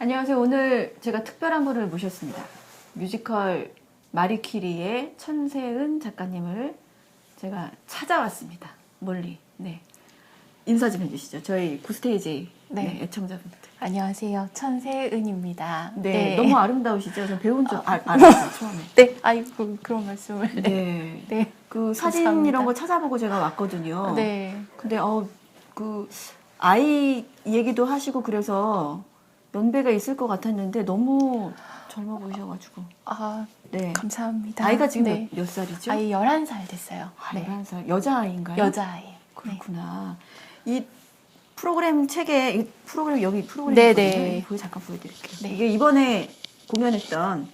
안녕하세요. 오늘 제가 특별한 분을 모셨습니다. 뮤지컬 마리퀴리의 천세은 작가님을 제가 찾아왔습니다. 멀리. 네. 인사 좀 해주시죠. 저희 구스테이지 네. 애청자분들. 안녕하세요. 천세은입니다. 네. 너무 아름다우시죠? 전 배운 줄 알았어요, 처음에. 네. 아이고, 그런 말씀을. 네. 네. 그 사진 감사합니다. 이런 거 찾아보고 제가 왔거든요. 네. 근데 그 아이 얘기도 하시고 그래서 연배가 있을 것 같았는데 너무 젊어 보이셔가지고. 아, 네. 감사합니다. 아이가 지금 네. 몇 살이죠? 아이 11살 됐어요. 네. 11살. 여자아이인가요? 여자아이. 그렇구나. 이 프로그램 책에, 이 프로그램, 여기 프로그램. 네네. 그거 잠깐 보여드릴게요. 네. 이게 이번에 공연했던,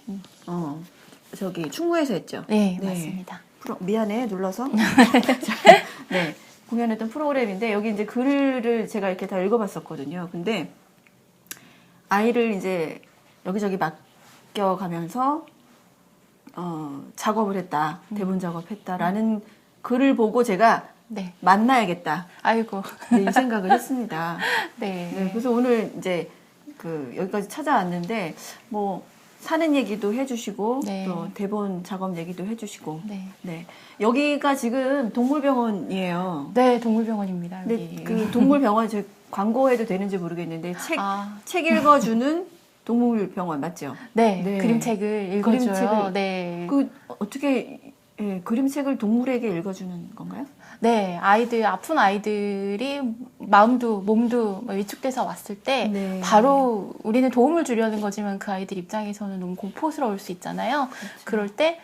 저기, 충무에서 했죠? 네, 맞습니다. 미안해, 눌러서. 네. 공연했던 프로그램인데, 여기 이제 글을 제가 이렇게 다 읽어봤었거든요. 근데, 아이를 이제 여기저기 맡겨가면서, 작업을 했다. 대본 작업했다라는 글을 보고 제가 네. 만나야겠다. 아이고. 네, 이 생각을 했습니다. 네. 네, 그래서 오늘 이제 여기까지 찾아왔는데 뭐 사는 얘기도 해주시고 네. 또 대본 작업 얘기도 해주시고. 네. 네. 여기가 지금 동물병원이에요. 네, 동물병원입니다. 근데 여기. 그 동물병원 저 광고해도 되는지 모르겠는데 책 읽어주는 동물병원 맞죠? 네. 네. 그림책을 읽어줘요. 그림책을 네. 어떻게 그림책을 동물에게 읽어주는 건가요? 네, 아픈 아이들이 마음도 몸도 위축돼서 왔을 때 네. 바로 우리는 도움을 주려는 거지만 그 아이들 입장에서는 너무 공포스러울 수 있잖아요. 그렇죠. 그럴 때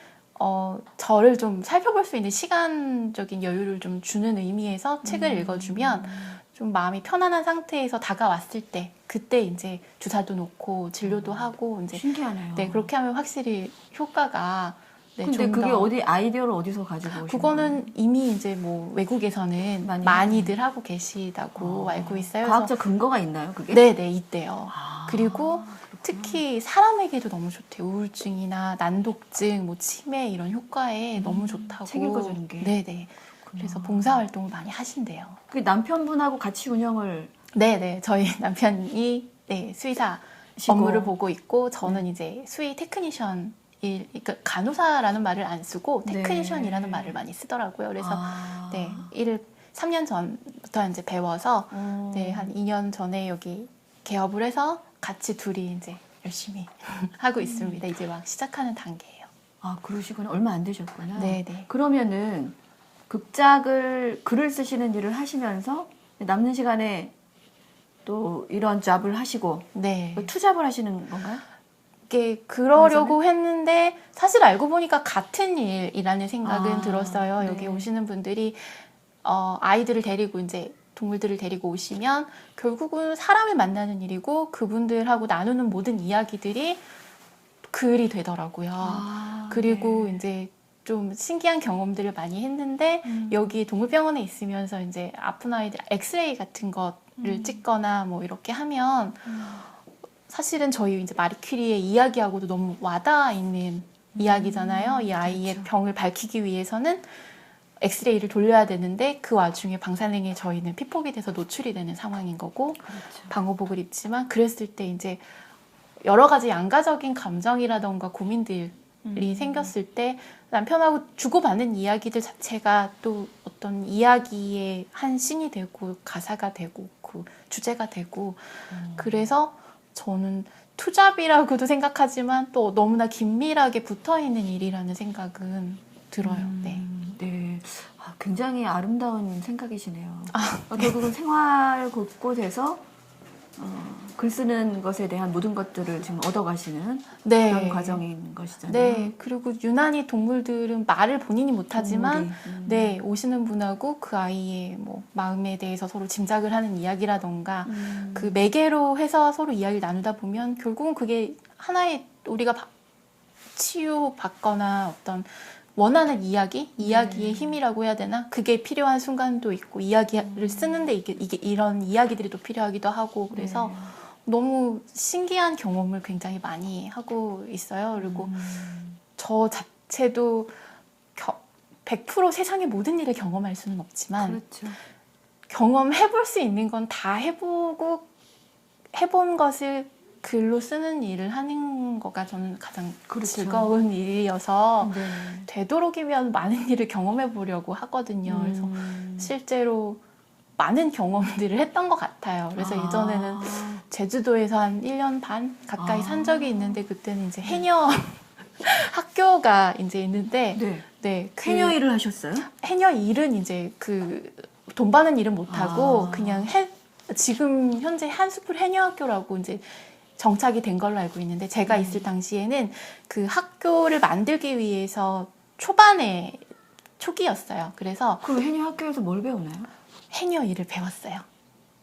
저를 좀 살펴볼 수 있는 시간적인 여유를 좀 주는 의미에서 책을 읽어주면 좀 마음이 편안한 상태에서 다가왔을 때 그때 이제 주사도 놓고 진료도 하고 이제 신기하네요. 네, 그렇게 하면 확실히 효과가 네, 근데 좀 그게 더 아이디어를 어디서 가지고 오신 그거는 거예요? 이미 이제 뭐 외국에서는 많이들 하고 계시다고 알고 있어요. 과학적 근거가 있나요, 그게? 네네, 있대요. 그리고 그렇구나. 특히 사람에게도 너무 좋대요. 우울증이나 난독증, 뭐 치매 이런 효과에 너무 좋다고. 책 읽어주는 게? 네네. 그래서 봉사활동을 많이 하신대요. 그 남편분하고 같이 운영을 네네. 저희 남편이 네, 수의사 시고. 업무를 보고 있고 저는 이제 수의 테크니션 그러니까 간호사라는 말을 안 쓰고 테크니션이라는 말을 많이 쓰더라고요. 그래서 네, 3년 전부터 이제 배워서 네, 한 2년 전에 여기 개업을 해서 같이 둘이 이제 열심히 하고 있습니다. 이제 막 시작하는 단계예요. 아, 그러시구나. 얼마 안 되셨구나. 네네. 그러면은 글을 쓰시는 일을 하시면서 남는 시간에 또 이런 잡을 하시고 네. 투잡을 하시는 건가요? 이게 그러려고 했는데 사실 알고 보니까 같은 일이라는 생각은 들었어요. 네. 여기 오시는 분들이 아이들을 데리고 이제 동물들을 데리고 오시면 결국은 사람을 만나는 일이고 그분들하고 나누는 모든 이야기들이 글이 되더라고요. 그리고 네. 이제 좀 신기한 경험들을 많이 했는데 여기 동물병원에 있으면서 이제 아픈 아이들 엑스레이 같은 것을 찍거나 뭐 이렇게 하면 사실은 저희 이제 마리퀴리의 이야기하고도 너무 와닿아 있는 이야기잖아요. 이 아이의 그렇죠. 병을 밝히기 위해서는 엑스레이를 돌려야 되는데 그 와중에 방사능에 저희는 피폭이 돼서 노출이 되는 상황인 거고 그렇죠. 방호복을 입지만 그랬을 때 이제 여러 가지 양가적인 감정이라던가 고민들이 생겼을 때 남편하고 주고받는 이야기들 자체가 또 어떤 이야기의 한 씬이 되고 가사가 되고 그 주제가 되고 그래서 저는 투잡이라고도 생각하지만 또 너무나 긴밀하게 붙어있는 일이라는 생각은 들어요. 네. 네. 굉장히 아름다운 생각이시네요. 결국은 생활 곳곳에서 글 쓰는 것에 대한 모든 것들을 지금 얻어가시는 네. 그런 과정인 것이잖아요. 네. 그리고 유난히 동물들은 말을 본인이 못하지만 네, 오시는 분하고 그 아이의 뭐 마음에 대해서 서로 짐작을 하는 이야기라던가 그 매개로 해서 서로 이야기를 나누다 보면 결국은 그게 하나의 우리가 치유받거나 어떤 원하는 이야기의 힘이라고 해야 되나? 그게 필요한 순간도 있고 이야기를 쓰는데 이게 이런 이야기들이 또 필요하기도 하고 그래서 너무 신기한 경험을 굉장히 많이 하고 있어요. 그리고 저 자체도 100% 세상의 모든 일을 경험할 수는 없지만 그렇죠. 경험해볼 수 있는 건 다 해보고 해본 것을 글로 쓰는 일을 하는 거가 저는 가장 그렇죠. 즐거운 일이어서 네. 되도록이면 많은 일을 경험해 보려고 하거든요. 그래서 실제로 많은 경험들을 했던 것 같아요. 그래서 이전에는 제주도에서 한 1년 반 가까이 산 적이 있는데 그때는 이제 해녀 학교가 이제 있는데 네. 네, 해녀 일을 하셨어요? 해녀 일은 이제 그 돈 버는 일은 못 하고 그냥 지금 현재 한스풀 해녀학교라고 이제 정착이 된 걸로 알고 있는데 제가 있을 당시에는 그 학교를 만들기 위해서 초기였어요. 그래서 그럼 해녀 학교에서 뭘 배우나요? 해녀 일을 배웠어요.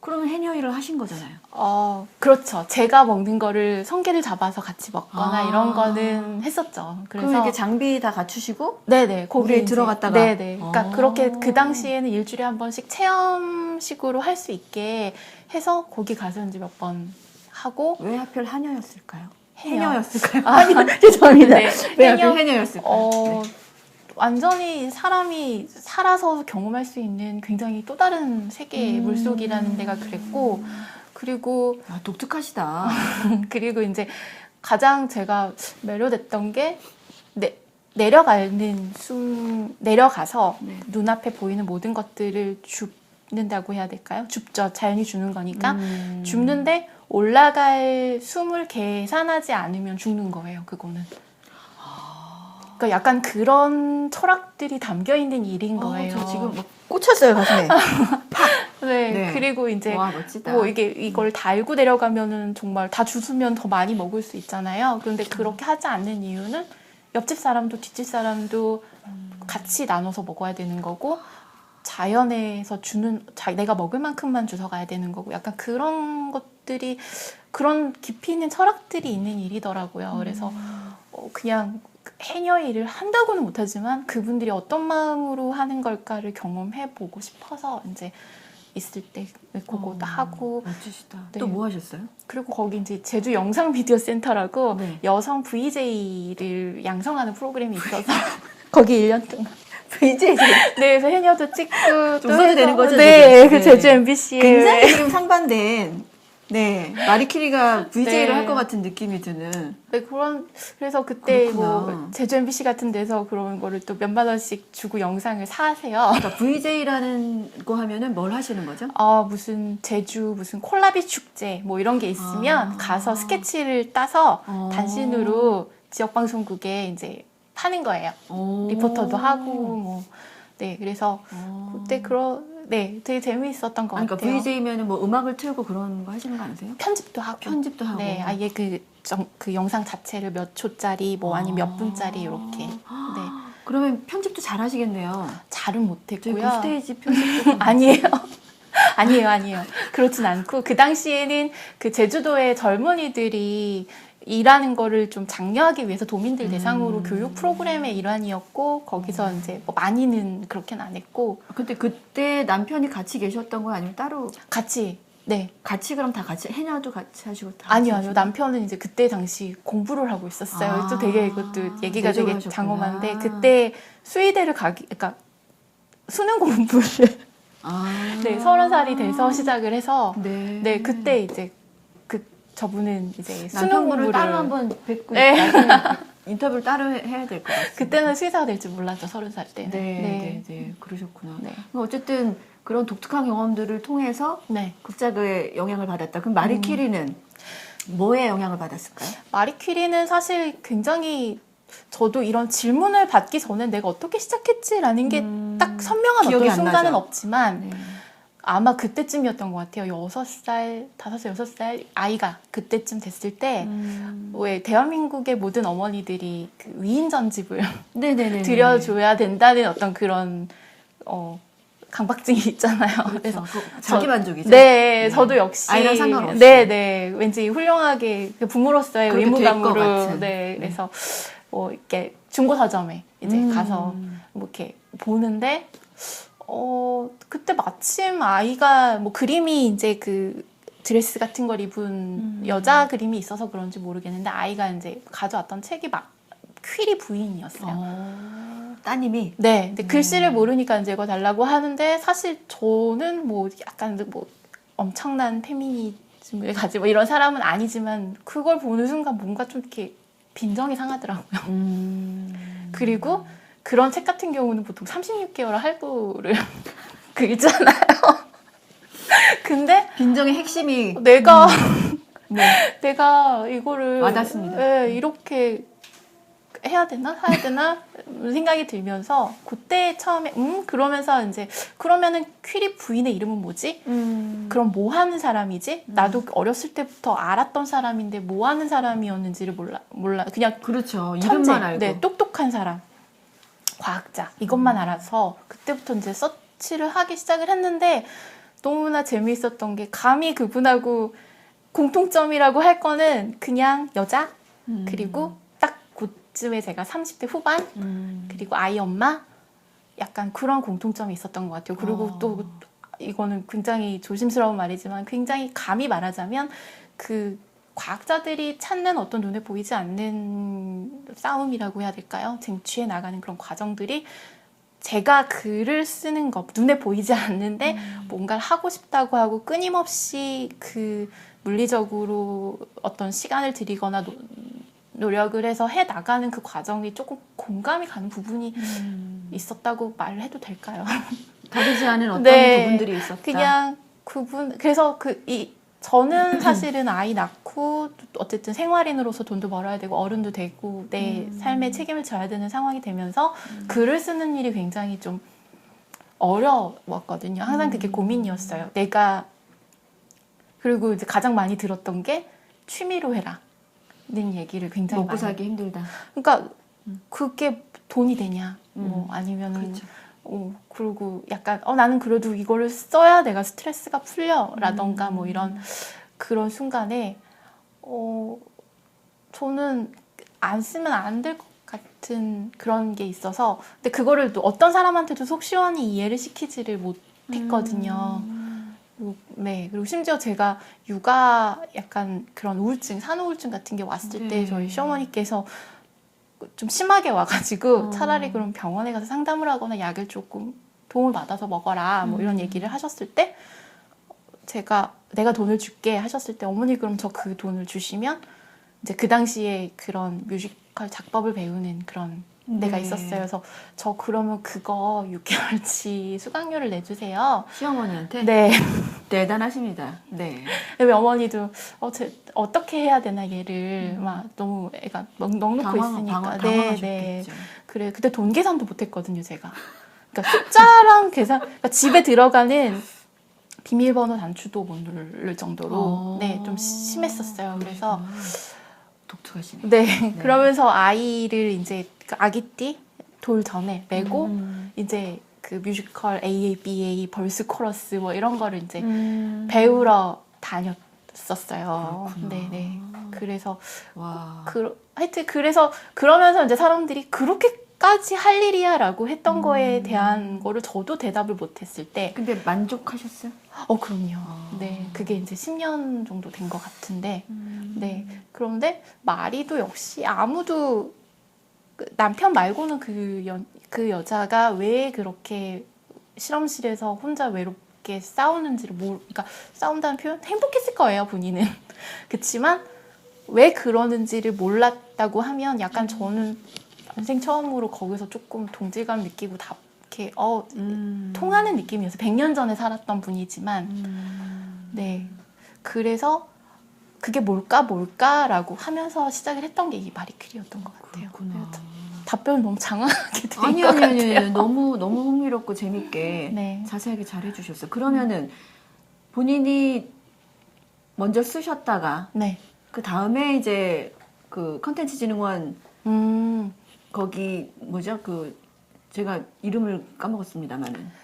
그러면 해녀 일을 하신 거잖아요. 그렇죠. 제가 먹는 거를 성게를 잡아서 같이 먹거나 이런 거는 했었죠. 그래서 그래서 이렇게 장비 다 갖추시고 네네 거기에 이제 들어갔다가 네네. 그러니까 그렇게 그 당시에는 일주일에 한 번씩 체험식으로 할 수 있게 해서 거기 가서 이제 몇 번 하고 왜 하필 해녀였을까요? 해녀. 해녀였을까요? 죄송합니다. 네. 왜 하필 해녀였을까요? 네. 완전히 사람이 살아서 경험할 수 있는 굉장히 또 다른 세계의 물속이라는 데가 그랬고 그리고 아, 독특하시다. 그리고 이제 가장 제가 매료됐던 게 내려가서 네. 눈앞에 보이는 모든 것들을 줍는다고 해야 될까요? 줍죠. 자연이 주는 거니까 줍는데 올라갈 숨을 계산하지 않으면 죽는 거예요. 그거는. 그러니까 약간 그런 철학들이 담겨 있는 일인 거예요. 저 지금 막 꽂혔어요 가슴에. 네, 네. 그리고 이제 와 멋지다. 뭐 이걸 달고 내려가면은 정말 다 주스면 더 많이 먹을 수 있잖아요. 그런데 그렇게 하지 않는 이유는 옆집 사람도 뒷집 사람도 같이 나눠서 먹어야 되는 거고 자연에서 내가 먹을 만큼만 주워 가야 되는 거고 약간 그런 것들이 그런 깊이 있는 철학들이 있는 일이더라고요. 그래서 그냥 해녀 일을 한다고는 못하지만 그분들이 어떤 마음으로 하는 걸까를 경험해 보고 싶어서 이제 있을 때 그거도 하고 멋지시다. 네. 또 뭐 하셨어요? 그리고 거기 이제 제주 영상 미디어 센터라고 네. 여성 VJ를 양성하는 프로그램이 있어서 거기 1년 동안 VJ 네, 그래서 해녀도 찍고 좀 써도 되는 거죠, 네, 지금? 그 네. 제주 MBC에 굉장히 지금 상반된 네 마리키리가 VJ를 네. 할 것 같은 느낌이 드는. 네, 그래서 그때 그렇구나. 뭐 제주 MBC 같은 데서 그런 거를 또 몇만 원씩 주고 영상을 사세요. 그러니까 VJ라는 거 하면은 뭘 하시는 거죠? 무슨 제주 무슨 콜라비 축제 뭐 이런 게 있으면 가서 스케치를 따서 단신으로 지역 방송국에 이제 파는 거예요. 리포터도 하고 뭐 네, 그래서 그때 되게 재미있었던 것 그러니까 같아요. VJ면은 뭐 음악을 틀고 그런 거 하시는 거 아니세요? 편집도 하고 편집도 하고. 네, 아예 그 영상 자체를 몇 초짜리 뭐 아니면 몇 분짜리 이렇게 네. 그러면 편집도 잘 하시겠네요. 잘은 저희 못했고요. 그 스테이지 편집도 아니에요. 아니에요. 그렇진 않고 그 당시에는 그 제주도의 젊은이들이 일하는 거를 좀 장려하기 위해서 도민들 대상으로 교육 프로그램의 일환이었고 거기서 이제 뭐 많이는 그렇게는 안 했고 근데 그때 남편이 같이 계셨던 거 아니면 따로 같이 네. 같이 그럼 다 같이 해녀도 같이 하시고 다 아니요. 같이 하시고? 남편은 이제 그때 당시 공부를 하고 있었어요. 또 되게 이것도 얘기가 내조를 되게 하셨구나. 장엄한데 그때 수의대를 그러니까 수능 공부를 네, 30살이 돼서 시작을 해서 네, 그때 이제 저분은 이제 수능 남편분을 공부를 따로 한번 뵙고 네. 나중에 인터뷰를 따로 해야 될 것 같아요. 그때는 수의사가 될 줄 몰랐죠. 30살 때는. 네, 그러셨구나. 네. 어쨌든 그런 독특한 경험들을 통해서 네. 극작의 영향을 받았다. 그럼 마리키리는 뭐에 영향을 받았을까요? 마리 퀴리는 사실 굉장히 저도 이런 질문을 받기 전에 내가 어떻게 시작했지라는 게 딱 선명한 기억이 어떤 안 순간은 나죠? 없지만 네. 아마 그때쯤이었던 것 같아요. 6살, 5살, 6살 아이가 그때쯤 됐을 때 왜 대한민국의 모든 어머니들이 그 위인 전집을 네네네. 드려줘야 된다는 어떤 그런 강박증이 있잖아요. 그래서 자기 만족이죠. 네, 저도 역시 아이랑 상관없이. 네, 왠지 훌륭하게 그 부모로서의 그렇게 될것 의무감으로 같은. 네, 그래서 이렇게 중고 서점에 이제 가서 뭐 이렇게 보는데 그때 마침 아이가 뭐 그림이 이제 그 드레스 같은 걸 입은 여자 그림이 있어서 그런지 모르겠는데 아이가 이제 가져왔던 책이 막 퀴리 부인이었어요. 따님이 네, 근데 글씨를 모르니까 이제 이거 달라고 하는데 사실 저는 뭐 약간 뭐 엄청난 관심을 가지고 이런 사람은 아니지만 그걸 보는 순간 뭔가 좀 이렇게 빈정이 상하더라고요. 그리고 그런 책 같은 경우는 보통 36개월 할부를 긁잖아요. 근데 빈정의 핵심이 내가 네. 내가 이거를 와닿습니다. 예, 이렇게 해야 되나 생각이 들면서 그때 처음에 그러면서 이제 그러면은 퀴리 부인의 이름은 뭐지? 그럼 뭐 하는 사람이지? 나도 어렸을 때부터 알았던 사람인데 뭐 하는 사람이었는지를 몰라 그냥 그렇죠. 천재, 이름만 알고. 네, 똑똑한 사람, 과학자 이것만 알아서 그때부터 이제 서치를 하기 시작을 했는데 너무나 재미있었던 게 감히 그분하고 공통점이라고 할 거는 그냥 여자 그리고 딱 그쯤에 제가 30대 후반 그리고 아이 엄마 약간 그런 공통점이 있었던 것 같아요. 그리고 또 이거는 굉장히 조심스러운 말이지만 굉장히 감히 말하자면 그 과학자들이 찾는 어떤 눈에 보이지 않는 싸움이라고 해야 될까요? 쟁취해 나가는 그런 과정들이 제가 글을 쓰는 것 눈에 보이지 않는데 뭔가를 하고 싶다고 하고 끊임없이 그 물리적으로 어떤 시간을 들이거나 노력을 해서 해 나가는 그 과정이 조금 공감이 가는 부분이 있었다고 말을 해도 될까요? 다르지 않은 어떤 네, 부분들이 있었다. 그냥 그분 그래서 저는 사실은 아이 낳고 어쨌든 생활인으로서 돈도 벌어야 되고 어른도 되고 내 삶에 책임을 져야 되는 상황이 되면서 글을 쓰는 일이 굉장히 좀 어려웠거든요. 항상 그게 고민이었어요. 내가 그리고 이제 가장 많이 들었던 게 취미로 해라는 얘기를 굉장히 먹고 많이 살기 힘들다. 그러니까 그게 돈이 되냐 뭐 아니면은 그렇죠. 그리고 약간 나는 그래도 이거를 써야 내가 스트레스가 풀려라던가 뭐 이런 그런 순간에 저는 안 쓰면 안 될 것 같은 그런 게 있어서 근데 그거를 또 어떤 사람한테도 속 시원히 이해를 시키지를 못했거든요. 네, 그리고 심지어 제가 육아 약간 그런 우울증, 산후우울증 같은 게 왔을 때 저희 시어머니께서 좀 심하게 와가지고 차라리 그럼 병원에 가서 상담을 하거나 약을 조금 도움을 받아서 먹어라 뭐 이런 얘기를 하셨을 때 제가 내가 돈을 줄게 하셨을 때 어머니 그럼 저 그 돈을 주시면 이제 그 당시에 그런 뮤지컬 작법을 배우는 그런 데가 있었어요. 그래서 저 그러면 그거 6개월치 수강료를 내주세요. 시어머니한테? 네. 대단하십니다. 네. 왜 어머니도 어떻게 해야 되나 얘를 막 너무 애가 넉넉고 있으니까 당황하셨겠죠. 그래 그때 돈 계산도 못했거든요 제가. 그러니까 숫자랑 계산 그러니까 집에 들어가는 비밀번호 단추도 못 누를 정도로 네 좀 심했었어요. 그래서 독특하시네. 네. 그러면서 아이를 이제 그 아기띠 돌 전에 메고 이제 그 뮤지컬 AABA 벌스 코러스 뭐 이런 거를 이제 배우러 다녔었어요. 네네. 그래서 와. 하여튼 그래서 그러면서 이제 사람들이 그렇게까지 할 일이야라고 했던 거에 대한 거를 저도 대답을 못했을 때, 근데 만족하셨어요? 그럼요. 네, 그게 이제 10년 정도 된 것 같은데, 네. 그런데 마리도 역시 아무도 남편 말고는 그 여자가 왜 그렇게 실험실에서 혼자 외롭게 싸우는지를 그러니까 싸운다는 표현 행복했을 거예요 본인은. 그렇지만 왜 그러는지를 몰랐다고 하면 약간 저는 인생 처음으로 거기서 조금 동질감 느끼고 이렇게 통하는 느낌이었어요. 100년 전에 살았던 분이지만 네 그래서 그게 뭘까라고 하면서 시작을 했던 게 이 마리큐리였던 것 같아요. 그렇구나. 답변을 너무 장황하게 드린 것 같아요. 아니 너무 흥미롭고 재밌게 네. 자세하게 잘해주셨어요. 그러면은 본인이 먼저 쓰셨다가 네. 그 다음에 이제 그 컨텐츠진흥원 거기 뭐죠 그 제가 이름을 까먹었습니다만은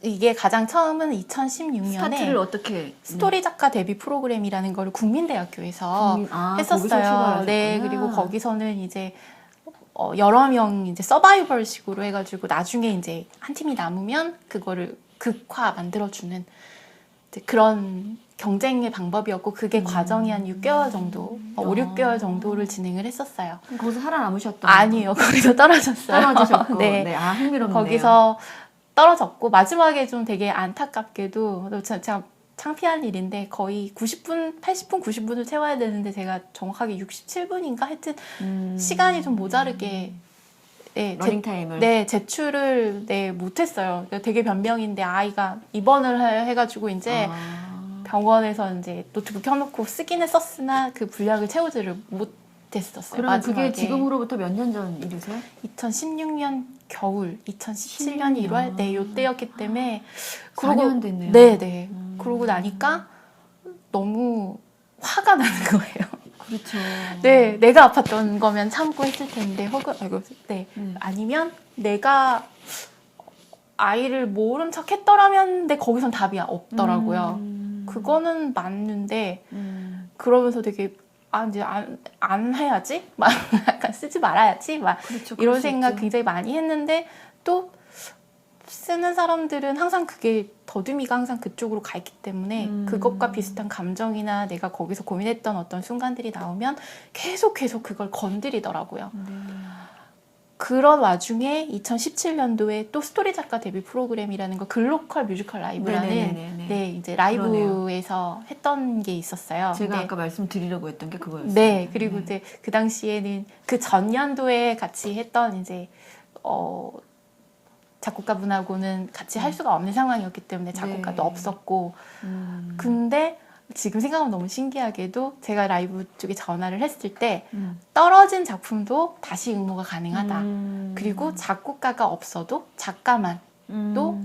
이게 가장 처음은 2016년에 스타트를 어떻게 스토리 작가 데뷔 프로그램이라는 걸 국민대학교에서 거기서 했었어요. 출발하셨구나. 네, 그리고 거기서는 이제 여러 명 이제 서바이벌식으로 해가지고 나중에 이제 한 팀이 남으면 그거를 극화 만들어주는 이제 그런 경쟁의 방법이었고 그게 과정이 한 6개월 정도, 5, 6개월 정도를 진행을 했었어요. 거기서 살아남으셨던 아니요, 거기서 떨어졌어요. 떨어지셨고 네. 네, 흥미롭네요. 거기서 떨어졌고 마지막에 좀 되게 안타깝게도 제가 창피한 일인데 거의 90분, 80분, 90분을 채워야 되는데 제가 정확하게 67분인가 하여튼 시간이 좀 모자르게 네, 러닝 타임을. 네, 제출을 네, 못했어요. 되게 변명인데 아이가 입원을 해가지고 이제 병원에서 이제 노트북 켜놓고 쓰긴 했었으나 그 분량을 채우지를 못했었어요. 그럼 마지막에. 그게 지금으로부터 몇 년 전 일이세요? 2016년 겨울, 2017년 1월 네, 요때였기 때문에 4년 됐네요. 네. 그러고 나니까 너무 화가 나는 거예요. 그렇죠. 네, 내가 아팠던 거면 참고 했을 텐데, 혹은, 네. 아니면 내가 아이를 모른 척 했더라면, 근데 거기선 답이 없더라고요. 그거는 맞는데, 그러면서 되게, 이제 안 해야지? 막 약간 쓰지 말아야지? 막 그렇죠, 이런 생각 굉장히 많이 했는데, 또 쓰는 사람들은 항상 그게 더듬이가 항상 그쪽으로 가 있기 때문에 그것과 비슷한 감정이나 내가 거기서 고민했던 어떤 순간들이 나오면 계속 그걸 건드리더라고요. 그런 와중에 2017년도에 또 스토리 작가 데뷔 프로그램이라는 거 글로컬 뮤지컬 라이브라는 네, 이제 라이브에서 했던 게 있었어요. 제가 근데 아까 말씀드리려고 했던 게 그거였어요. 네, 그리고 이제 그 당시에는 그 전년도에 같이 했던 이제 작곡가분하고는 같이 할 수가 없는 상황이었기 때문에 작곡가도 없었고 근데 지금 생각하면 너무 신기하게도 제가 라이브 쪽에 전화를 했을 때 떨어진 작품도 다시 응모가 가능하다. 그리고 작곡가가 없어도 작가만 또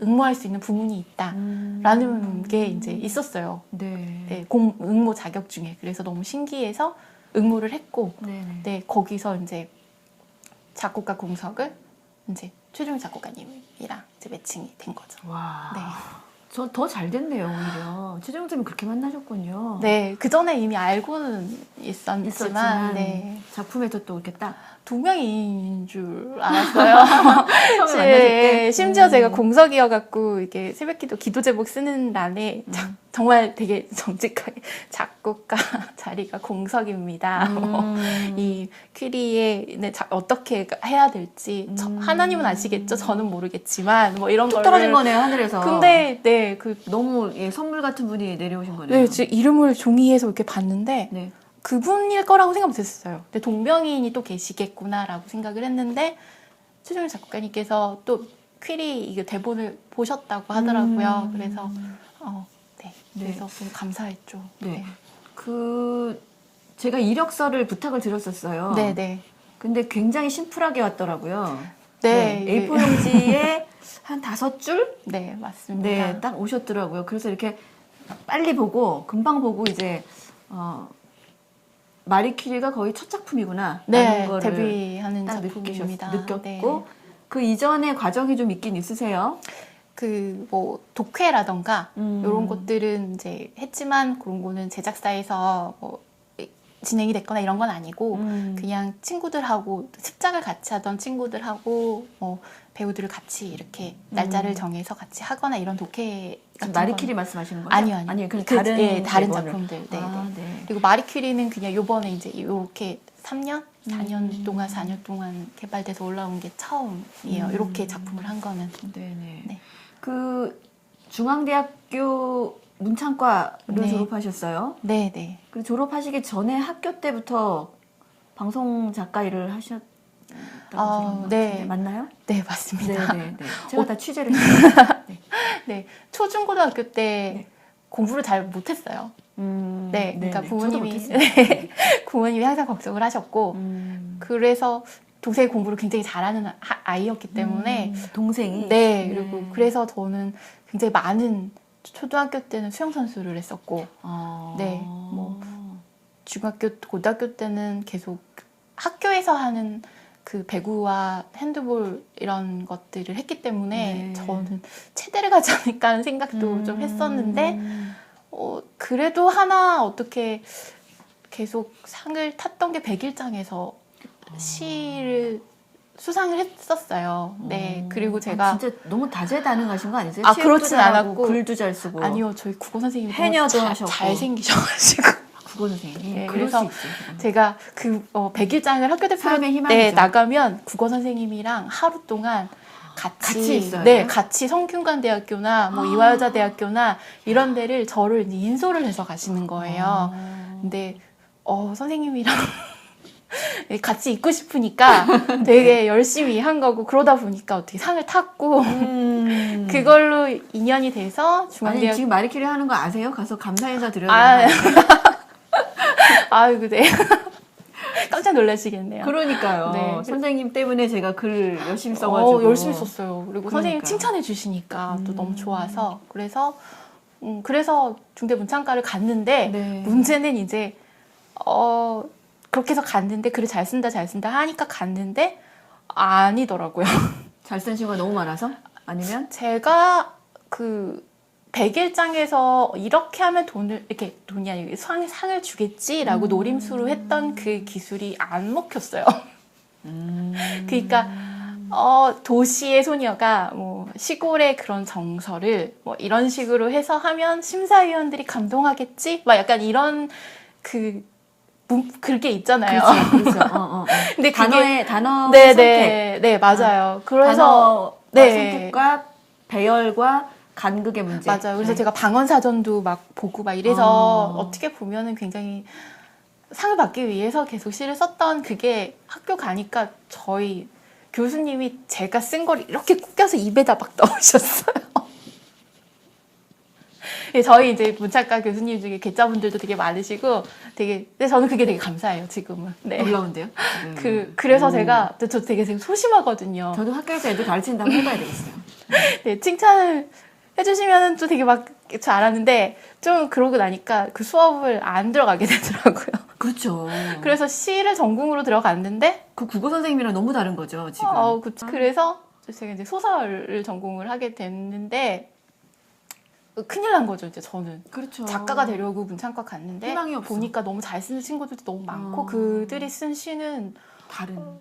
응모할 수 있는 부문이 있다. 라는 게 이제 있었어요. 네, 응모 자격 중에. 그래서 너무 신기해서 응모를 했고 네, 거기서 이제 작곡가 공석을 이제 최종 작곡가님이랑 이제 매칭이 된 거죠. 와. 네. 저 더 잘 됐네요, 오히려. 최정 쌤이 그렇게 만나셨군요. 네, 그 전에 이미 알고는 있었지만 네. 작품에서 또 이렇게 딱 2명인 줄 알았어요. 심지어 제가 공석이어갖고 이게 새벽기도 기도 제목 쓰는 날에 정말 되게 정직하게 작곡가 자리가 공석입니다. 이 퀴리에 어떻게 해야 될지 하나님은 아시겠죠? 저는 모르겠지만 뭐 이런 걸 떨어진 거네요, 하늘에서. 근데 네, 너무 선물 같은 분이 내려오신 거네요. 네, 이름을 종이에서 이렇게 봤는데 그분일 거라고 생각 못했어요. 근데 동명이인이 또 계시겠구나라고 생각을 했는데 최종일 작곡가님께서 또 퀴리 이거 대본을 보셨다고 하더라고요. 그래서 네, 그래서 너무 감사했죠. 네. 제가 이력서를 부탁을 드렸었어요. 네. 근데 굉장히 심플하게 왔더라고요. 네. A4 용지에 한 5줄? 네, 맞습니다. 네, 딱 오셨더라고요. 그래서 이렇게 빨리 보고 금방 보고 이제 마리 퀴리가 거의 첫 작품이구나. 네, 거를 데뷔하는 딱 작품입니다. 느꼈고 네. 그 이전의 과정이 좀 있긴 있으세요? 그 뭐 독회라던가 이런 것들은 이제 했지만 그런 거는 제작사에서 뭐 진행이 됐거나 이런 건 아니고 그냥 친구들하고 습작을 같이 하던 친구들하고 뭐 배우들을 같이 이렇게 날짜를 정해서 같이 하거나 이런 독해 같은 마리퀴리 말씀하시는 거죠? 아니요. 그냥 다른 대본을. 작품들. 네. 네. 그리고 마리퀴리는 그냥 요번에 이제 이렇게 3년? 4년 동안 개발돼서 올라온 게 처음이에요. 이렇게 작품을 한 거는. 네네. 네. 그 중앙대학교 문창과를 네. 졸업하셨어요? 네. 그 졸업하시기 전에 학교 때부터 방송 작가 일을 하셨다고 들은 것 같은데 맞나요? 네, 맞습니다. 네. 제가 다 취재를 했어요. 네. 초중고등학교 때 공부를 잘 못했어요. 네, 그러니까 부모님이 항상 걱정을 하셨고, 그래서 동생이 공부를 굉장히 잘하는 아이였기 때문에 동생이 그리고 그래서 저는 굉장히 많은 초등학교 때는 수영 선수를 했었고, 뭐 중학교, 고등학교 때는 계속 학교에서 하는 그 배구와 핸드볼 이런 것들을 했기 때문에 저는 체대를 가지 않을까 하는 생각도 좀 했었는데 그래도 하나 어떻게 계속 상을 탔던 게 백일장에서 시를 수상을 했었어요. 네, 그리고 제가 진짜 너무 다재다능하신 거 아니세요? 그렇진 않았고 글도 잘 쓰고 아니요, 저희 국어 선생님이 해녀도 하셨고 잘생기셔가지고 국어 국어 선생님. 네, 그럴 그래서 수 있어요. 그거는. 제가 그 100일장을 학교 대표 삶의 때 희망이죠. 나가면 국어 선생님이랑 하루 동안 같이 있어야 네, 돼요? 같이 성균관대학교나 뭐 이화여자대학교나 이런 데를 저를 이제 인솔을 해서 가시는 거예요. 근데 선생님이랑 같이 있고 싶으니까 되게 열심히 한 거고 그러다 보니까 어떻게 상을 탔고 그걸로 인연이 돼서 아니 중앙대학 지금 마리키리 하는 거 아세요? 가서 감사 인사 드려야 아, 되는 거 아니에요? 아이고 네. 깜짝 놀라시겠네요. 그러니까요. 네. 선생님 때문에 제가 글 열심히 써가지고 열심히 썼어요. 그리고 선생님 그러니까요. 칭찬해 주시니까 또 너무 좋아서 그래서 중대 문창과를 갔는데 네. 문제는 이제 그렇게 해서 갔는데 글을 잘 쓴다 하니까 갔는데 아니더라고요. 잘 쓴 친구가 너무 많아서? 아니면? 제가 그 100일장에서 이렇게 하면 돈이 아니고 상을 주겠지라고 노림수로 했던 그 기술이 안 먹혔어요. 그러니까 도시의 소녀가 뭐 시골의 그런 정서를 뭐 이런 식으로 해서 하면 심사위원들이 감동하겠지? 막 약간 이런 그게 있잖아요. 그렇죠. 근데 단어 네, 선택. 맞아요. 그래서 단어 네. 선택과 배열과 간극의 문제. 맞아요. 그래서 네. 제가 방언사전도 막 보고 막 이래서 어떻게 보면은 굉장히 상을 받기 위해서 계속 시를 썼던 그게 학교 가니까 저희 교수님이 제가 쓴 걸 이렇게 꾸겨서 입에다 막 넣으셨어요. 저희 이제 문창과 교수님 중에 계자분들도 되게 많으시고 근데 저는 그게 되게 감사해요, 지금은. 네. 놀라운데요? 그래서 저 되게 소심하거든요. 저도 학교에서 애들 가르친다고 해봐야 되겠어요. 네, 칭찬을 해주시면 또 되게 막 잘하는데 좀 그러고 나니까 그 수업을 안 들어가게 되더라고요. 그렇죠. 그래서 시를 전공으로 들어갔는데 그 국어 선생님이랑 너무 다른 거죠, 지금. 그래서 제가 이제 소설을 전공을 하게 됐는데 큰일 난 거죠, 이제 저는. 그렇죠. 작가가 되려고 문창과 갔는데 희망이 없어. 보니까 너무 잘 쓰는 친구들도 너무 많고 그들이 쓴 시는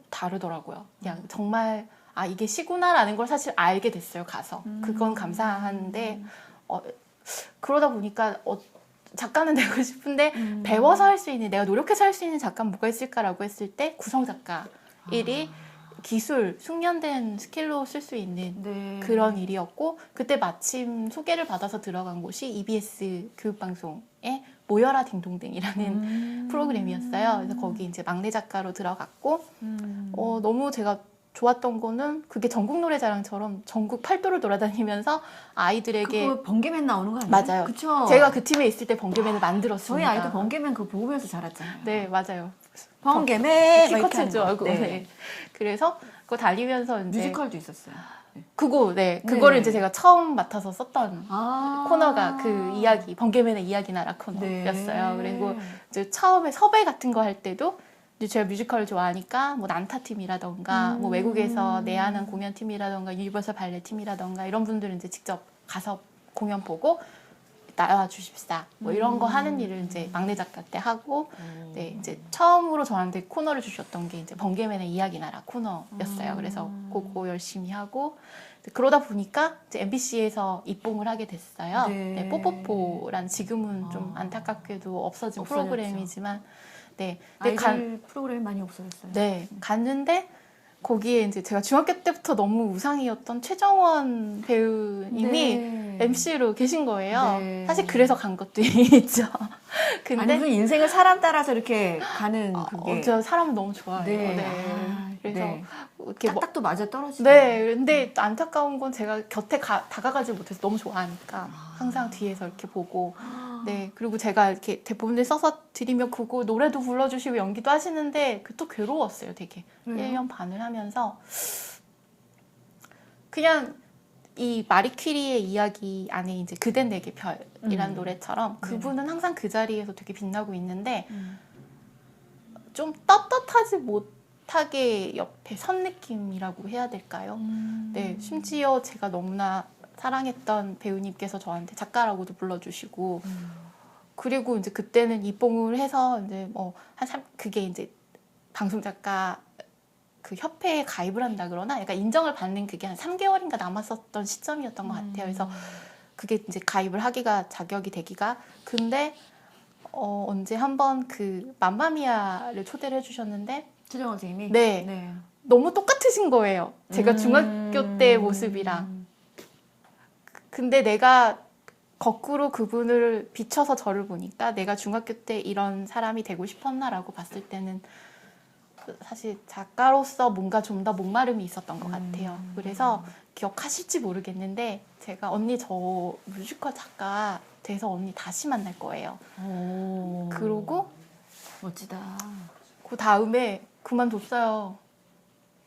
다르더라고요. 그냥 정말 이게 시구나라는 걸 사실 알게 됐어요, 가서. 그건 감사한데 그러다 보니까 작가는 되고 싶은데 배워서 할 수 있는, 내가 노력해서 할 수 있는 작가는 뭐가 있을까라고 했을 때 구성작가 일이 기술, 숙련된 스킬로 쓸 수 있는 네. 그런 일이었고 그때 마침 소개를 받아서 들어간 곳이 EBS 교육방송의 모여라 딩동댕이라는 프로그램이었어요. 그래서 거기 이제 막내 작가로 들어갔고 너무 제가 좋았던 거는 그게 전국 노래자랑처럼 전국 팔도를 돌아다니면서 아이들에게 그거 번개맨 나오는 거 아니에요? 맞아요. 그쵸? 제가 그 팀에 있을 때 번개맨을 만들었습니다. 저희 아이도 번개맨 그거 보면서 자랐잖아요. 네, 맞아요. 번개맨 키커칠 줄 알고. 네. 네. 그래서 그거 달리면서 이제 뮤지컬도 있었어요. 그거를 네. 이제 제가 처음 맡아서 썼던 아. 코너가 그 이야기, 번개맨의 이야기 나라 코너였어요. 네. 그리고 이제 처음에 섭외 같은 거 할 때도 이제 제가 뮤지컬을 좋아하니까 뭐 난타 팀이라던가 뭐 외국에서 내한한 공연 팀이라던가 유니버설 발레 팀이라던가 이런 분들은 이제 직접 가서 공연 보고 나와 주십사 뭐 이런 거 하는 일을 이제 막내 작가 때 하고 네, 이제 처음으로 저한테 코너를 주셨던 게 이제 번개맨의 이야기 나라 코너였어요. 그래서 그거 열심히 하고 그러다 보니까 이제 MBC에서 입봉을 하게 됐어요. 네. 뽀뽀뽀란 지금은 좀 안타깝게도 없어진 없어졌죠. 프로그램이지만 네. 아이들 프로그램이 많이 없어졌어요. 네, 갔는데 거기에 이제 제가 중학교 때부터 너무 우상이었던 최정원 배우님이 네. MC로 계신 거예요. 네. 사실 그래서 간 것도 있죠. 근데 아니 무슨 인생을 사람 따라서 이렇게 가는 그게 저 사람을 너무 좋아해요. 네. 네. 그래서 네. 이렇게 딱딱도 맞아 떨어지고. 네, 근데 안타까운 건 제가 곁에 다가가지 못해서 너무 좋아하니까 항상 뒤에서 이렇게 보고 네, 그리고 제가 이렇게 대본을 써서 드리면 그거 노래도 불러주시고 연기도 하시는데 또 괴로웠어요, 되게. 왜요? 1년 반을 하면서 그냥 이 마리 퀴리의 이야기 안에 이제 그댄 내게 별이란 노래처럼 그분은 항상 그 자리에서 되게 빛나고 있는데 좀 떳떳하지 못하게 옆에 선 느낌이라고 해야 될까요? 네, 심지어 제가 너무나 사랑했던 배우님께서 저한테 작가라고도 불러주시고 그리고 이제 그때는 입봉을 해서 이제 그게 이제 방송 작가 그 협회에 가입을 한다 그러나 약간 인정을 받는 그게 한 3개월인가 남았었던 시점이었던 것 같아요. 그래서 그게 이제 가입을 하기가 자격이 되기가 근데 언제 한번 그 맘마미아를 초대를 해주셨는데 최정원 선생님이? 네. 너무 똑같으신 거예요. 제가 중학교 때 모습이랑. 근데 내가 거꾸로 그분을 비춰서 저를 보니까 내가 중학교 때 이런 사람이 되고 싶었나라고 봤을 때는 사실 작가로서 뭔가 좀 더 목마름이 있었던 것 같아요. 그래서 기억하실지 모르겠는데 제가 언니 저 뮤지컬 작가 돼서 언니 다시 만날 거예요. 오. 그러고 멋지다. 그 다음에 그만뒀어요.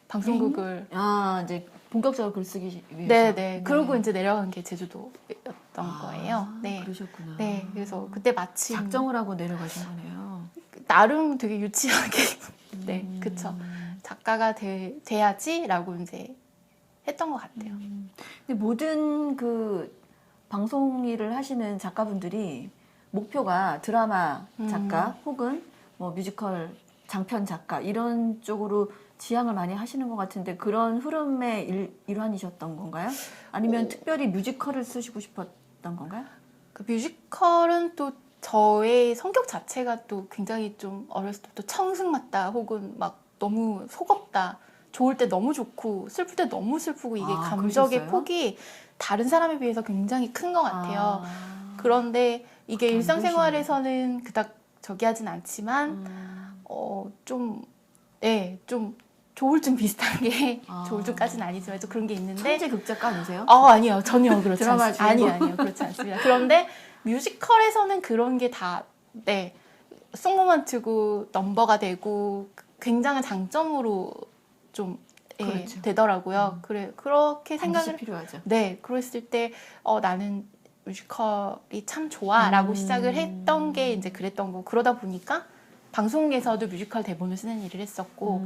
방송국을. 아, 이제 본격적으로 글 쓰기 위해서. 네네. 그러고 이제 내려간 게 제주도였던 거예요. 네. 그러셨구나. 네. 그래서 그때 마침 작정을 하고 내려가신 거네요. 나름 되게 유치하게 네, 그쵸. 작가가 돼야지라고 이제 했던 것 같아요. 근데 모든 그 방송 일을 하시는 작가분들이 목표가 드라마 작가 혹은 뭐 뮤지컬 장편 작가 이런 쪽으로 지향을 많이 하시는 것 같은데 그런 흐름의 일환이셨던 건가요? 아니면 특별히 뮤지컬을 쓰시고 싶었던 건가요? 그 뮤지컬은 또 저의 성격 자체가 또 굉장히 좀 어렸을 때부터 청승맞다 혹은 막 너무 속없다. 좋을 때 너무 좋고 슬플 때 너무 슬프고 이게 감정의 그러셨어요? 폭이 다른 사람에 비해서 굉장히 큰 것 같아요. 그런데 이게 그렇게 안 일상생활에서는 그닥 저기 하진 않지만 좀 좋을 좀 비슷한 게 좋을 줄까지는 아니지만 또 그런 게 있는데 천재 극작가 아니세요? 아니요. 전혀 그렇지 드라마 않습니다. 아니요. 그렇지 않습니다. 그런데 뮤지컬에서는 그런 게 다, 네, 송모먼트고 넘버가 되고 굉장한 장점으로 좀 그렇죠. 되더라고요. 그렇게 반드시 생각을, 필요하죠. 네, 그랬을 때, 나는 뮤지컬이 참 좋아 라고 시작을 했던 게 이제 그랬던 거고, 그러다 보니까 방송에서도 뮤지컬 대본을 쓰는 일을 했었고,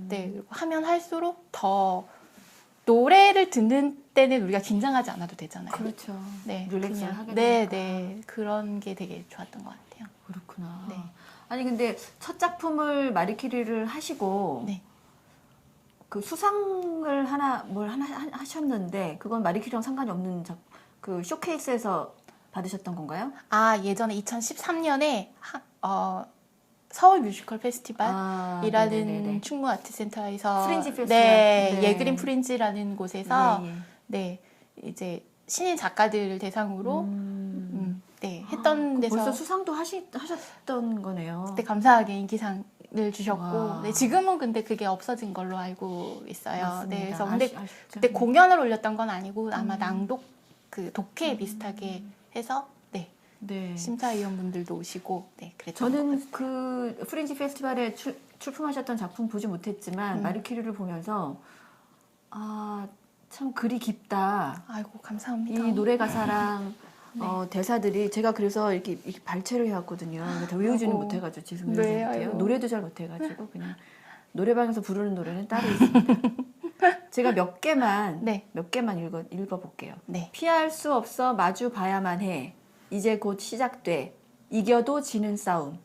네, 그리고 하면 할수록 더 노래를 듣는 때는 우리가 긴장하지 않아도 되잖아요. 그렇죠. 네, 릴렉스를 그냥, 하게 네, 되니까. 네, 그런 게 되게 좋았던 것 같아요. 그렇구나. 네. 아니 근데 첫 작품을 마리키리를 하시고 네. 그 수상을 하나 하셨는데 그건 마리키리랑 상관이 없는 그 쇼케이스에서 받으셨던 건가요? 예전에 2013년에 서울 뮤지컬 페스티벌이라는 네네네네. 충무 아트센터에서 프린지 페스티벌. 네, 네. 예그린 프린지라는 곳에서 예, 예. 네, 이제 신인 작가들 대상으로 네, 했던 데서 벌써 수상도 하셨던 거네요. 네, 감사하게 인기상을 주셨고 와. 네, 지금은 근데 그게 없어진 걸로 알고 있어요. 맞습니다. 네, 그래서 근데 아쉽죠. 그때 공연을 올렸던 건 아니고 아마 낭독 그 독해 비슷하게 해서 네, 네. 심사위원분들도 오시고 네, 그랬던 것 저는 그 프린지 페스티벌에 출품하셨던 작품 보지 못했지만 마리키리를 보면서 참 글이 깊다. 아이고 감사합니다. 이 노래 가사랑 네. 대사들이 제가 그래서 이렇게 발췌를 해왔거든요. 근데 다 외우지는 아이고. 못해가지고 네, 죄송해요. 아이고. 노래도 잘 못해가지고 그냥 노래방에서 부르는 노래는 따로 있습니다. 제가 몇 개만 읽어볼게요. 네. 피할 수 없어 마주 봐야만 해. 이제 곧 시작돼. 이겨도 지는 싸움.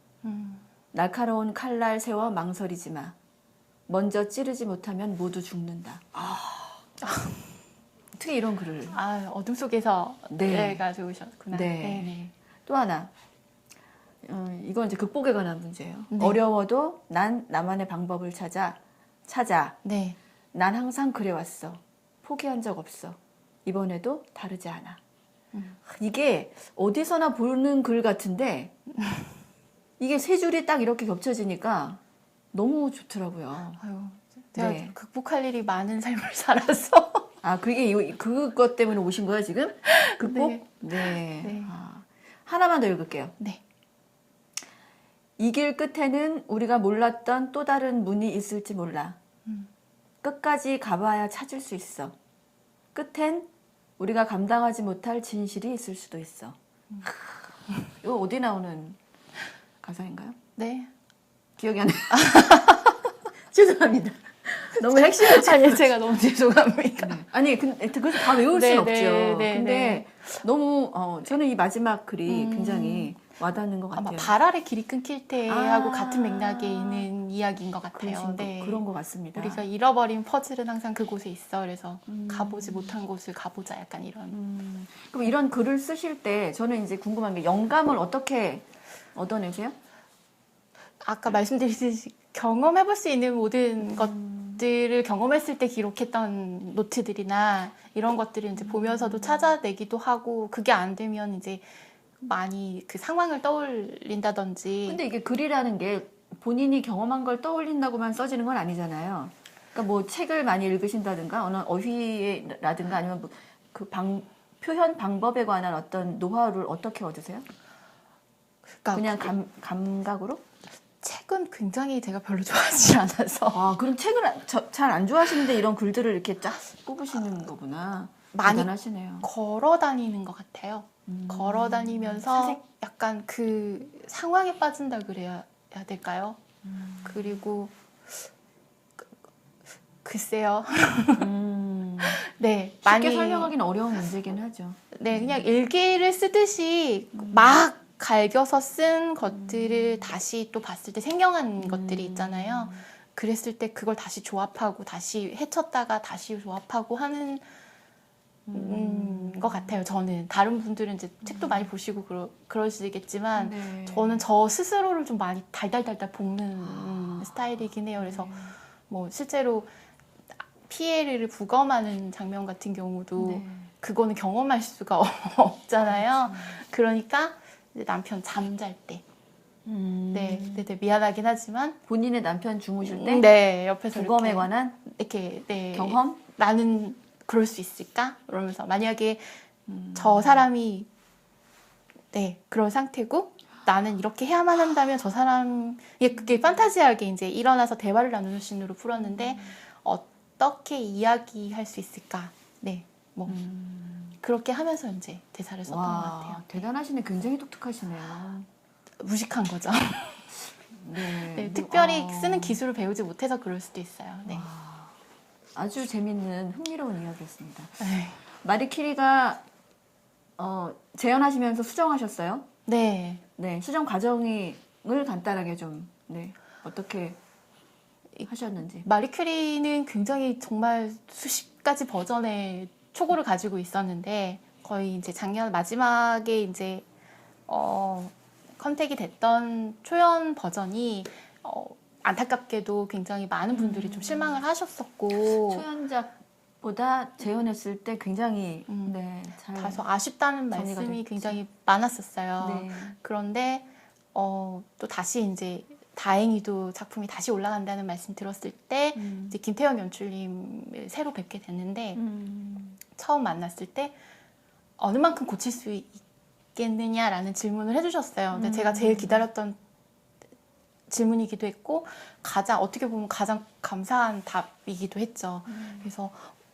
날카로운 칼날 세워 망설이지 마. 먼저 찌르지 못하면 모두 죽는다. 어떻게 이런 글을. 어둠 속에서 네. 내가 좋으셨구나. 네. 네. 또 하나. 이건 이제 극복에 관한 문제예요. 네. 어려워도 난 나만의 방법을 찾아. 네. 난 항상 그래왔어. 포기한 적 없어. 이번에도 다르지 않아. 이게 어디서나 보는 글 같은데 이게 세 줄이 딱 이렇게 겹쳐지니까 너무 좋더라고요. 아유, 제가 네. 극복할 일이 많은 삶을 살아서. 그게 그것 때문에 오신 거예요, 지금? 극복? 네. 네. 네. 하나만 더 읽을게요. 네. 이 길 끝에는 우리가 몰랐던 또 다른 문이 있을지 몰라. 끝까지 가봐야 찾을 수 있어. 끝엔 우리가 감당하지 못할 진실이 있을 수도 있어. 이거 어디 나오는 가사인가요? 네. 기억이 안 나요. 죄송합니다. 너무 핵심을 아니, 제가 너무 죄송합니다. 아니, 근데 그것을 다 외울 네, 수는 네, 없죠. 네, 근데 네. 너무 저는 이 마지막 글이 굉장히 와닿는 것 아마 같아요. 발 아래 길이 끊길 때하고 같은 맥락에 있는 이야기인 것 같아요. 그런 것 같습니다. 우리가 잃어버린 퍼즐은 항상 그곳에 있어. 그래서 가보지 못한 곳을 가보자. 약간 이런. 그럼 이런 글을 쓰실 때 저는 이제 궁금한 게 영감을 어떻게 얻어내세요? 아까 말씀드렸듯이 경험해볼 수 있는 모든 것들을 경험했을 때 기록했던 노트들이나 이런 것들을 이제 보면서도 찾아내기도 하고, 그게 안 되면 이제 많이 그 상황을 떠올린다든지. 근데 이게 글이라는 게 본인이 경험한 걸 떠올린다고만 써지는 건 아니잖아요. 그러니까 뭐 책을 많이 읽으신다든가 어느 어휘라든가 아니면 그 표현 방법에 관한 어떤 노하우를 어떻게 얻으세요? 그러니까 그냥 감각으로? 책은 굉장히 제가 별로 좋아하지 않아서 아, 그럼 책을 잘 안 좋아하시는데 이런 글들을 이렇게 쫙 뽑으시는 거구나. 많이 대단하시네요. 걸어 다니는 것 같아요. 걸어 다니면서 약간 그 상황에 빠진다 그래야 될까요? 그리고 글쎄요. 네, 쉽게 많이 설명하기는 어려운 문제긴 하죠. 네, 그냥 일기를 쓰듯이 막 갈겨서 쓴 것들을 다시 또 봤을 때 생경한 것들이 있잖아요. 그랬을 때 그걸 다시 조합하고 다시 헤쳤다가 다시 조합하고 하는 것 같아요. 저는 다른 분들은 이제 책도 많이 보시고 그러시겠지만 네. 저는 저 스스로를 좀 많이 달달달달 볶는 스타일이긴 해요. 그래서 뭐 실제로 피해를 부검하는 장면 같은 경우도 네. 그거는 경험할 수가 없잖아요. 그러니까 이제 남편 잠잘 때, 네, 미안하긴 하지만 본인의 남편 주무실 때 네, 옆에서 부검에 이렇게, 관한 이렇게 네, 경험? 나는 그럴 수 있을까? 그러면서 만약에 저 사람이 네 그런 상태고 나는 이렇게 해야만 한다면 저 사람 그게 판타지하게 이제 일어나서 대화를 나누는 씬으로 풀었는데 어떻게 이야기할 수 있을까? 네, 뭐 그렇게 하면서 이제 대사를 썼던 것 같아요. 대단하시네. 굉장히 똑똑하시네요. 무식한 거죠. 네. 네, 특별히 쓰는 기술을 배우지 못해서 그럴 수도 있어요. 네. 아주 재밌는 흥미로운 이야기였습니다. 네. 마리 퀴리가 재현하시면서 수정하셨어요? 네. 네, 수정 과정을 간단하게 좀 어떻게 하셨는지. 마리 큐리는 굉장히 정말 수십 가지 버전의 초고를 가지고 있었는데 거의 이제 작년 마지막에 이제 컨택이 됐던 초연 버전이 안타깝게도 굉장히 많은 분들이 좀 실망을 하셨었고 초연작보다 재현했을 때 굉장히 잘 다소 아쉽다는 정리가 말씀이 됐죠. 굉장히 많았었어요. 네. 그런데 또 다시 이제 다행히도 작품이 다시 올라간다는 말씀 들었을 때 이제 김태형 연출님을 새로 뵙게 됐는데 처음 만났을 때 어느 만큼 고칠 수 있겠느냐라는 질문을 해주셨어요. 근데 제가 제일 기다렸던 질문이기도 했고 어떻게 보면 가장 감사한 답이기도 했죠. 그래서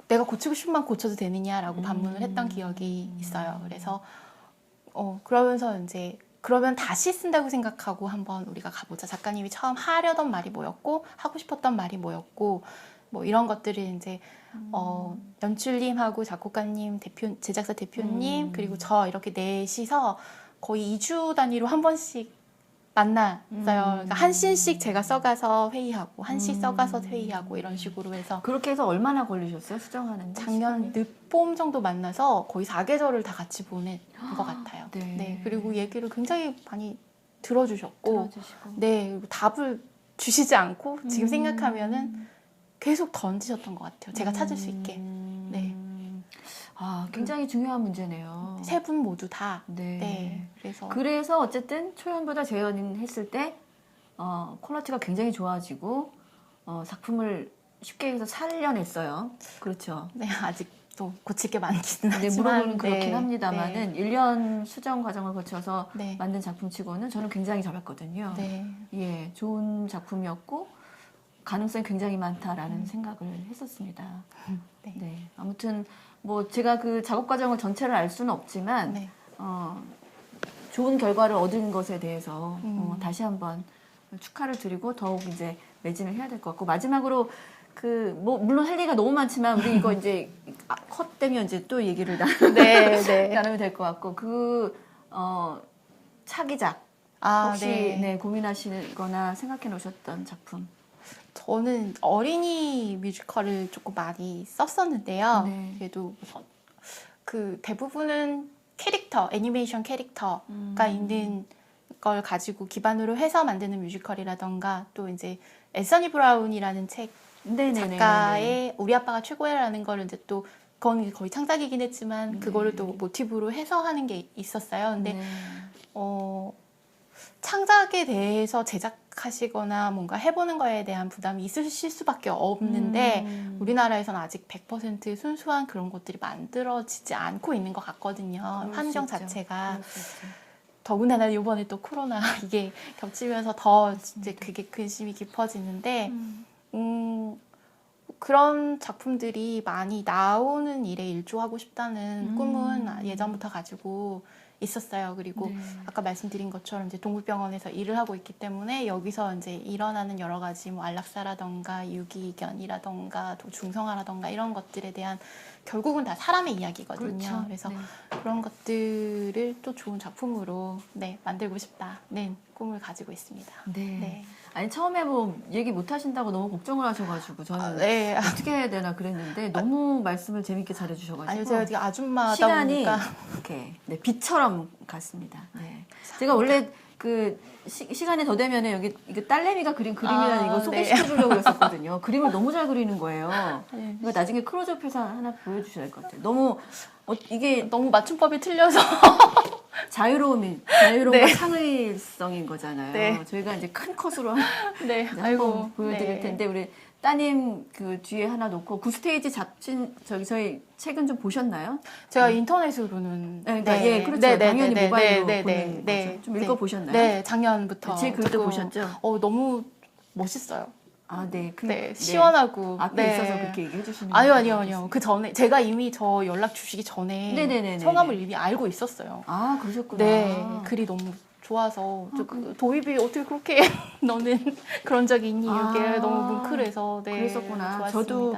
내가 고치고 싶은 만 고쳐도 되느냐라고 반문을 했던 기억이 있어요. 그래서 그러면서 이제 그러면 다시 쓴다고 생각하고 한번 우리가 가보자. 작가님이 처음 하려던 말이 뭐였고 하고 싶었던 말이 뭐였고 뭐 이런 것들을 이제 연출님하고 작곡가님, 제작사 대표님 그리고 저 이렇게 넷이서 거의 2주 단위로 한 번씩 만났어요. 그러니까 한 씬씩 제가 써가서 회의하고 한 씬 써가서 회의하고 이런 식으로 해서 그렇게 해서 얼마나 걸리셨어요? 수정하는데? 작년 늦봄 정도 만나서 거의 4계절을 다 같이 보낸 것 같아요. 네. 네. 그리고 얘기를 굉장히 많이 들어주셨고 들어주시고. 네, 그리고 답을 주시지 않고 지금 생각하면은 계속 던지셨던 것 같아요. 제가 찾을 수 있게. 네. 굉장히 중요한 문제네요. 세 분 모두 다. 네. 네. 그래서 어쨌든 초연보다 재연했을 때 퀄리티가 굉장히 좋아지고 작품을 쉽게 해서 살려냈어요. 그렇죠. 네, 아직도 고칠 게 많기는 네, 하지만 물어보면 그렇긴 합니다만은 네. 1년 수정 과정을 거쳐서 네. 만든 작품치고는 저는 굉장히 잘했거든요. 네. 예, 좋은 작품이었고 가능성이 굉장히 많다라는 생각을 했었습니다. 네. 네, 아무튼 뭐 제가 그 작업 과정을 전체를 알 수는 없지만 네. 좋은 결과를 얻은 것에 대해서 다시 한번 축하를 드리고 더욱 이제 매진을 해야 될 것 같고 마지막으로 물론 할 얘기가 너무 많지만 우리 이거 이제 컷 되면 이제 또 얘기를 네, 네. 나누면 될 것 같고 차기작 혹시 네. 고민하시거나 생각해 놓으셨던 작품? 저는 어린이 뮤지컬을 조금 많이 썼었는데요. 네. 그래도 그 대부분은 애니메이션 캐릭터가 있는 걸 가지고 기반으로 해서 만드는 뮤지컬이라던가 또 이제 앤서니 브라운이라는 책 네네네. 작가의 우리 아빠가 최고야라는 거를 이제 또 그건 거의 창작이긴 했지만 네. 그거를 또 모티브로 해서 하는 게 있었어요. 근데 네. 창작에 대해서 제작하시거나 뭔가 해보는 거에 대한 부담이 있으실 수밖에 없는데 우리나라에서는 아직 100% 순수한 그런 것들이 만들어지지 않고 있는 것 같거든요. 그럴 수 환경 있죠. 자체가. 그럴 수 있죠. 더군다나 이번에 또 코로나 이게 겹치면서 더 이제 그게 근심이 깊어지는데 그런 작품들이 많이 나오는 일에 일조하고 싶다는 꿈은 예전부터 가지고 있었어요. 그리고 네. 아까 말씀드린 것처럼 이제 동물병원에서 일을 하고 있기 때문에 여기서 이제 일어나는 여러 가지 뭐 안락사라던가 유기견이라던가 또 중성화라던가 이런 것들에 대한 결국은 다 사람의 이야기거든요. 그렇죠. 그래서 네. 그런 것들을 또 좋은 작품으로 만들고 싶다는 꿈을 가지고 있습니다. 네. 네. 아니 처음에 뭐 얘기 못 하신다고 너무 걱정을 하셔가지고 저는 네. 어떻게 해야 되나 그랬는데 너무 말씀을 재밌게 잘해주셔가지고 아니 제가 되게 아줌마다 시간이 보니까 이렇게 네, 빛처럼 갔습니다. 네. 제가 원래 그 시간이 더 되면은 여기 이거 딸내미가 그린 그림이라는 이거 소개시켜주려고 했었거든요. 그림을 너무 잘 그리는 거예요. 네. 이거 나중에 클로즈업해서 하나 보여주셔야 될 것 같아요. 너무 이게 너무 맞춤법이 틀려서 자유로운 네. 창의성인 거잖아요. 네. 저희가 이제 큰 컷으로 네. 한번 보여드릴 네. 텐데 우리 따님 그 뒤에 하나 놓고 구스테이지 잡진 저희 책은 좀 보셨나요? 제가 인터넷으로는 네, 그러니까 예, 그렇죠. 당연히 모바일로 보는 거죠. 좀 읽어보셨나요? 네, 작년부터 제 글도 조금, 보셨죠? 너무 멋있어요. 아, 네. 네, 시원하고 앞에 네. 있어서 그렇게 얘기해 주시는 아니요. 그 전에 제가 이미 저 연락 주시기 전에 네네네네. 성함을 이미 알고 있었어요. 아, 그러셨구나. 네, 글이 너무 좋아서 도입이 어떻게 그렇게 너는 그런 적이 있니? 이렇게 너무 뭉클해서 네, 그랬었구나. 좋았습니다. 저도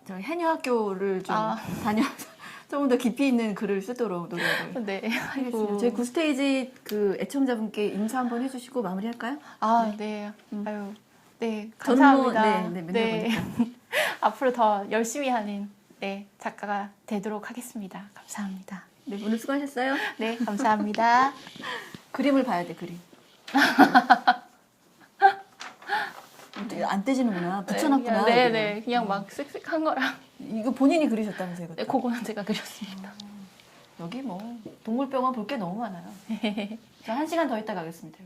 저 해녀 학교를 좀 아. 다녀서 조금 더 깊이 있는 글을 쓰도록 노력을 네, 하겠습니다. 저희 구스테이지 그 애청자분께 인사 한번 해주시고 마무리할까요? 네. 아유, 네, 저는 감사합니다. 네, 맨날 보니까. 앞으로 더 열심히 하는 작가가 되도록 하겠습니다. 감사합니다. 네, 오늘 수고하셨어요. 네, 감사합니다. 그림을 봐야 돼, 그림. 안 떼지는구나. 붙여놨구나. 네, 그냥 막 쓱쓱한 거랑. 이거 본인이 그리셨다면서요? 네, 그거는 제가 그렸습니다. 여기 뭐 동물병원 볼 게 너무 많아요. 저 1시간 더 있다 가겠습니다.